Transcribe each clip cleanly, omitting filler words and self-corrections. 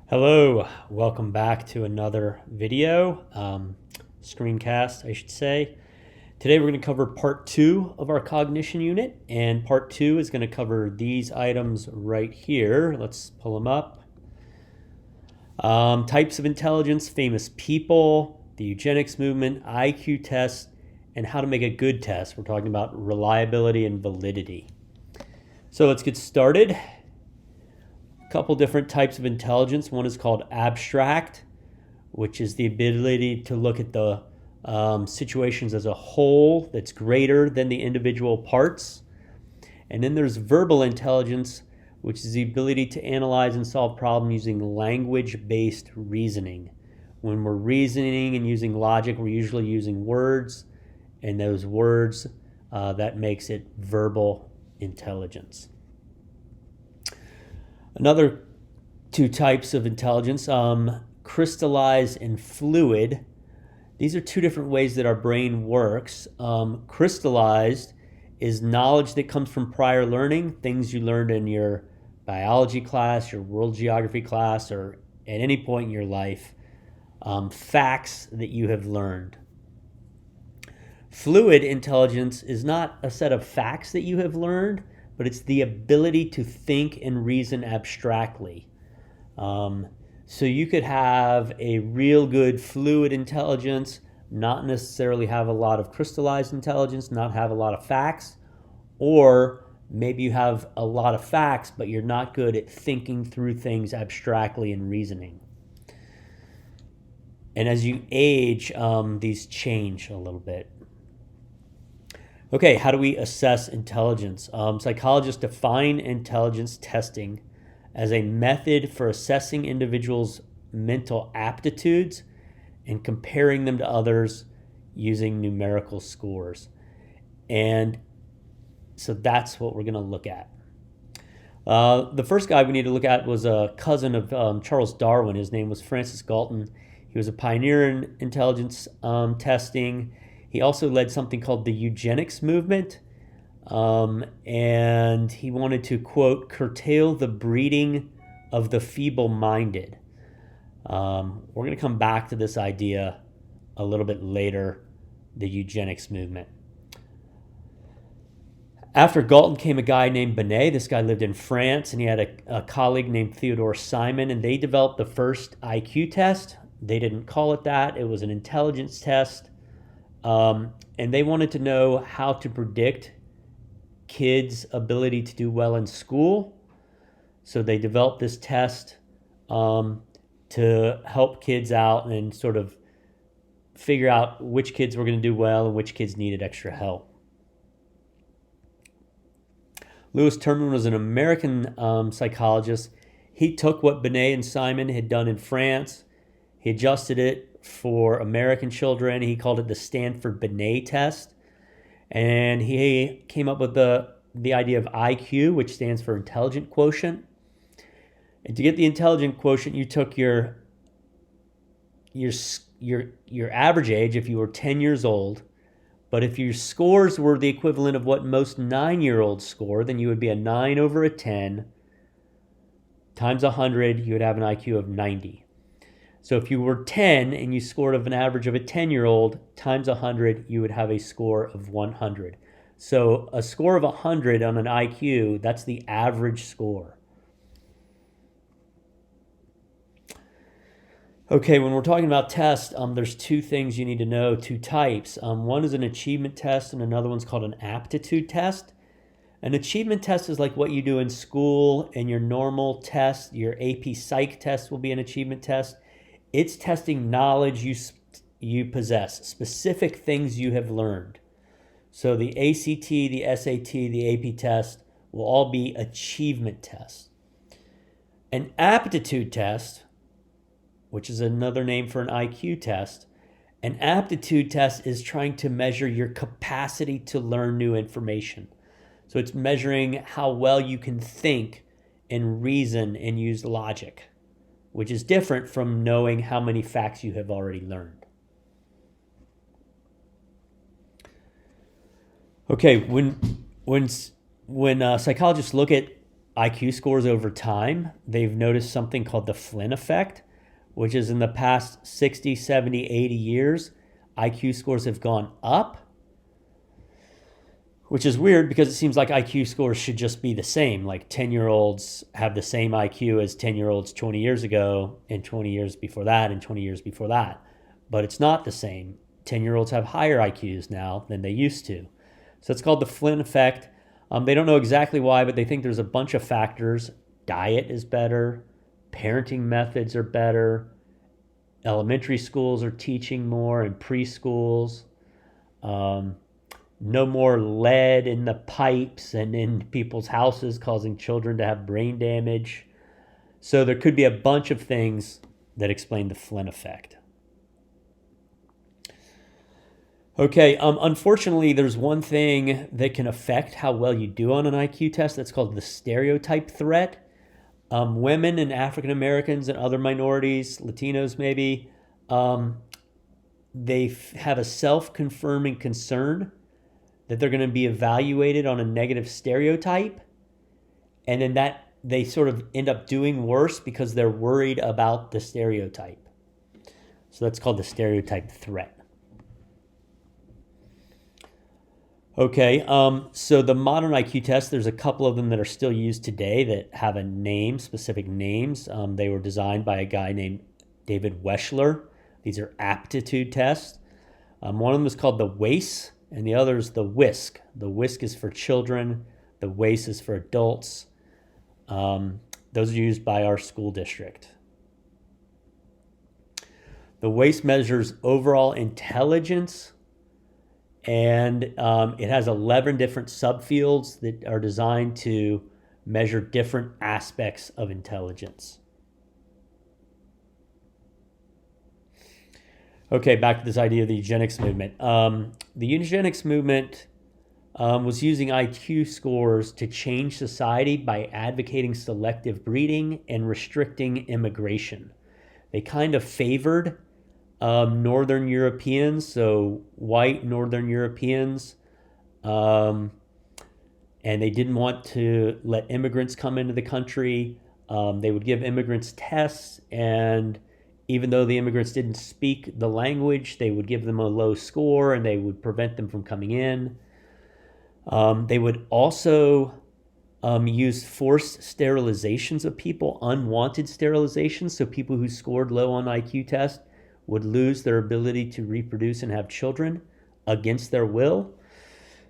Hello, welcome back to another video, screencast, I should say. Today we're going to cover part 2 of our cognition unit, and part 2 is going to cover these items right here. Let's pull them up. Types of intelligence, famous people, the eugenics movement, IQ tests, and how to make a good test. We're talking about reliability and validity. So let's get started. Couple different types of intelligence. One is called abstract, which is the ability to look at the situations as a whole that's greater than the individual parts. And then there's verbal intelligence, which is the ability to analyze and solve problems using language-based reasoning. When we're reasoning and using logic, we're usually using words, and those words, that makes it verbal intelligence. Another two types of intelligence, crystallized and fluid. These are two different ways that our brain works. Crystallized is knowledge that comes from prior learning, things you learned in your biology class, your world geography class, or at any point in your life, facts that you have learned. Fluid intelligence is not a set of facts that you have learned, but it's the ability to think and reason abstractly. So you could have a real good fluid intelligence, not necessarily have a lot of crystallized intelligence, not have a lot of facts, or maybe you have a lot of facts, but you're not good at thinking through things abstractly and reasoning. And as you age, these change a little bit. Okay, how do we assess intelligence? Psychologists define intelligence testing as a method for assessing individuals' mental aptitudes and comparing them to others using numerical scores. And so that's what we're going to look at. The first guy we need to look at was a cousin of Charles Darwin. His name was Francis Galton. He was a pioneer in intelligence testing. He also led something called the eugenics movement, and he wanted to, quote, curtail the breeding of the feeble-minded. We're going to come back to this idea a little bit later, the eugenics movement. After Galton came a guy named Binet. This guy lived in France, and he had a colleague named Theodore Simon, and they developed the first IQ test. They didn't call it that. It was an intelligence test. And they wanted to know how to predict kids' ability to do well in school. So they developed this test to help kids out and sort of figure out which kids were going to do well and which kids needed extra help. Lewis Terman was an American psychologist. He took what Binet and Simon had done in France. He adjusted it for American children. He called it the Stanford-Binet test. And he came up with the idea of IQ, which stands for intelligent quotient. And to get the intelligent quotient, you took your average age if you were 10 years old. But if your scores were the equivalent of what most 9-year-olds score, then you would be a 9 over a 10 times 100, you would have an IQ of 90. So if you were 10 and you scored of an average of a 10-year-old times 100, you would have a score of 100. So a score of 100 on an IQ, that's the average score. Okay, when we're talking about tests, there's two things you need to know, two types. One is an achievement test and another one's called an aptitude test. An achievement test is like what you do in school, and your normal test, your AP Psych test will be an achievement test. It's testing knowledge you possess, specific things you have learned. So the ACT, the SAT, the AP test will all be achievement tests. An aptitude test, which is another name for an IQ test, an aptitude test is trying to measure your capacity to learn new information. So it's measuring how well you can think and reason and use logic, which is different from knowing how many facts you have already learned. Okay, when psychologists look at IQ scores over time. They've noticed something called the Flynn effect, which is in the past 60, 70, 80 years, IQ scores have gone up, which is weird because it seems like IQ scores should just be the same. Like 10-year-olds have the same IQ as 10-year-olds 20 years ago, and 20 years before that, and 20 years before that. But it's not the same. 10-year-olds have higher IQs now than they used to. So it's called the Flynn effect. They don't know exactly why, but they think there's a bunch of factors. Diet is better. Parenting methods are better. Elementary schools are teaching more, and preschools. No more lead in the pipes and in people's houses causing children to have brain damage. So there could be a bunch of things that explain the Flynn effect. Okay, unfortunately, there's one thing that can affect how well you do on an IQ test. That's called the stereotype threat. Women and African Americans and other minorities, Latinos maybe, they have a self-confirming concern that they're going to be evaluated on a negative stereotype, and then that they sort of end up doing worse because they're worried about the stereotype. So that's called the stereotype threat. Okay, so the modern IQ tests, there's a couple of them that are still used today that have a name, specific names. They were designed by a guy named David Weschler. These are aptitude tests. One of them is called the WAIS, and the other is the WISC. The WISC is for children. The WAIS is for adults. Those are used by our school district. The WAIS measures overall intelligence, and it has 11 different subfields that are designed to measure different aspects of intelligence. Okay, back to this idea of the eugenics movement. The eugenics movement was using IQ scores to change society by advocating selective breeding and restricting immigration. They kind of favored Northern Europeans, so white Northern Europeans, and they didn't want to let immigrants come into the country. They would give immigrants tests, and even though the immigrants didn't speak the language, they would give them a low score and they would prevent them from coming in. They would also use forced sterilizations of people, unwanted sterilizations, so people who scored low on IQ tests would lose their ability to reproduce and have children against their will.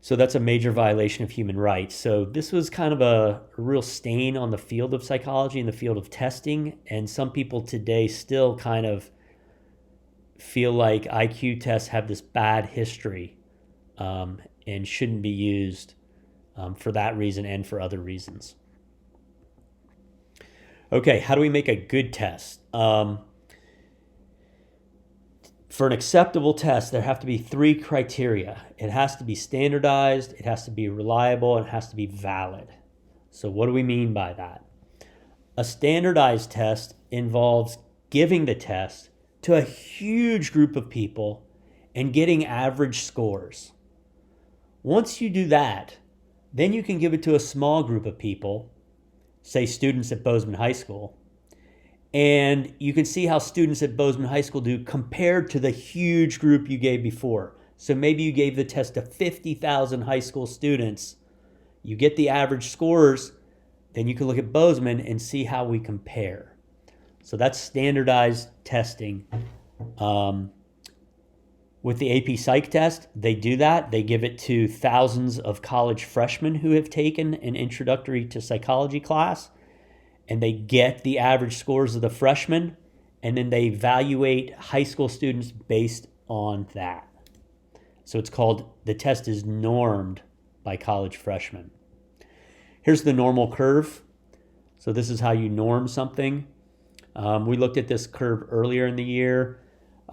So that's a major violation of human rights. So this was kind of a real stain on the field of psychology and the field of testing. And some people today still kind of feel like IQ tests have this bad history and shouldn't be used for that reason and for other reasons. Okay, how do we make a good test? For an acceptable test, there have to be 3 criteria. It has to be standardized, it has to be reliable, and it has to be valid. So what do we mean by that? A standardized test involves giving the test to a huge group of people and getting average scores. Once you do that, then you can give it to a small group of people, say students at Bozeman High School, and you can see how students at Bozeman High School do compared to the huge group you gave before. So maybe you gave the test to 50,000 high school students. You get the average scores, then you can look at Bozeman and see how we compare. So that's standardized testing. With the AP Psych test, they do that. They give it to thousands of college freshmen who have taken an introductory to psychology class, and they get the average scores of the freshmen, and then they evaluate high school students based on that. So it's called, the test is normed by college freshmen. Here's the normal curve. So this is how you norm something. We looked at this curve earlier in the year.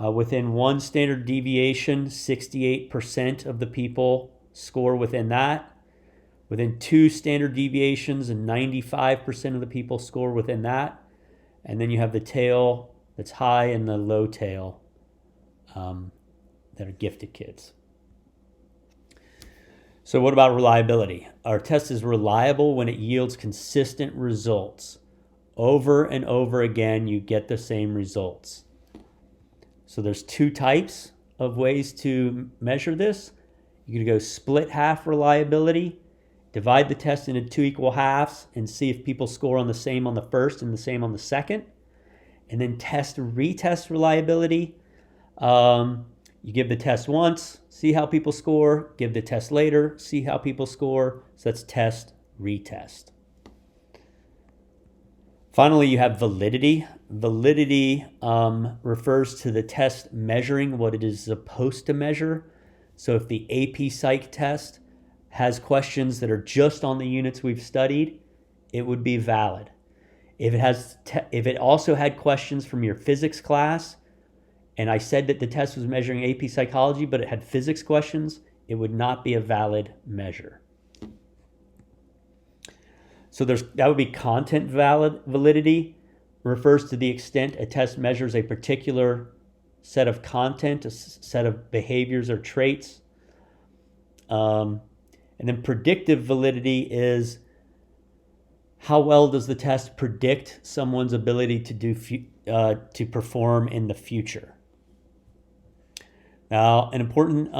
Within 1 standard deviation, 68% of the people score within that. Within 2 standard deviations, and 95% of the people score within that. And then you have the tail that's high and the low tail that are gifted kids. So what about reliability? Our test is reliable when it yields consistent results. Over and over again, you get the same results. So there's two types of ways to measure this. You can go split half reliability, divide the test into 2 equal halves and see if people score on the same on the first and the same on the second. And then retest reliability. You give the test once, see how people score, give the test later, see how people score. So that's test, retest. Finally, you have validity. Validity refers to the test measuring what it is supposed to measure. So if the AP Psych test has questions that are just on the units we've studied, it would be valid. If it also had questions from your physics class, and I said that the test was measuring AP Psychology, but it had physics questions, it would not be a valid measure. So that would be content validity, refers to the extent a test measures a particular set of content, a set of behaviors or traits. And then predictive validity is how well does the test predict someone's ability to perform in the future. Now, an important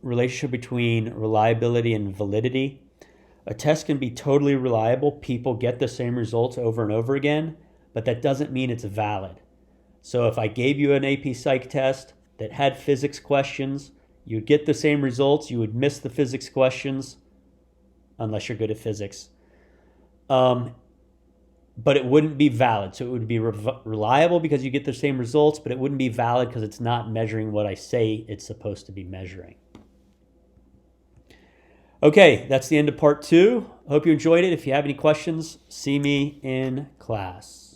relationship between reliability and validity. A test can be totally reliable. People get the same results over and over again, but that doesn't mean it's valid. So if I gave you an AP Psych test that had physics questions, you'd get the same results. You would miss the physics questions, unless you're good at physics. But it wouldn't be valid. So it would be reliable because you get the same results, but it wouldn't be valid because it's not measuring what I say it's supposed to be measuring. Okay, that's the end of part 2. I hope you enjoyed it. If you have any questions, see me in class.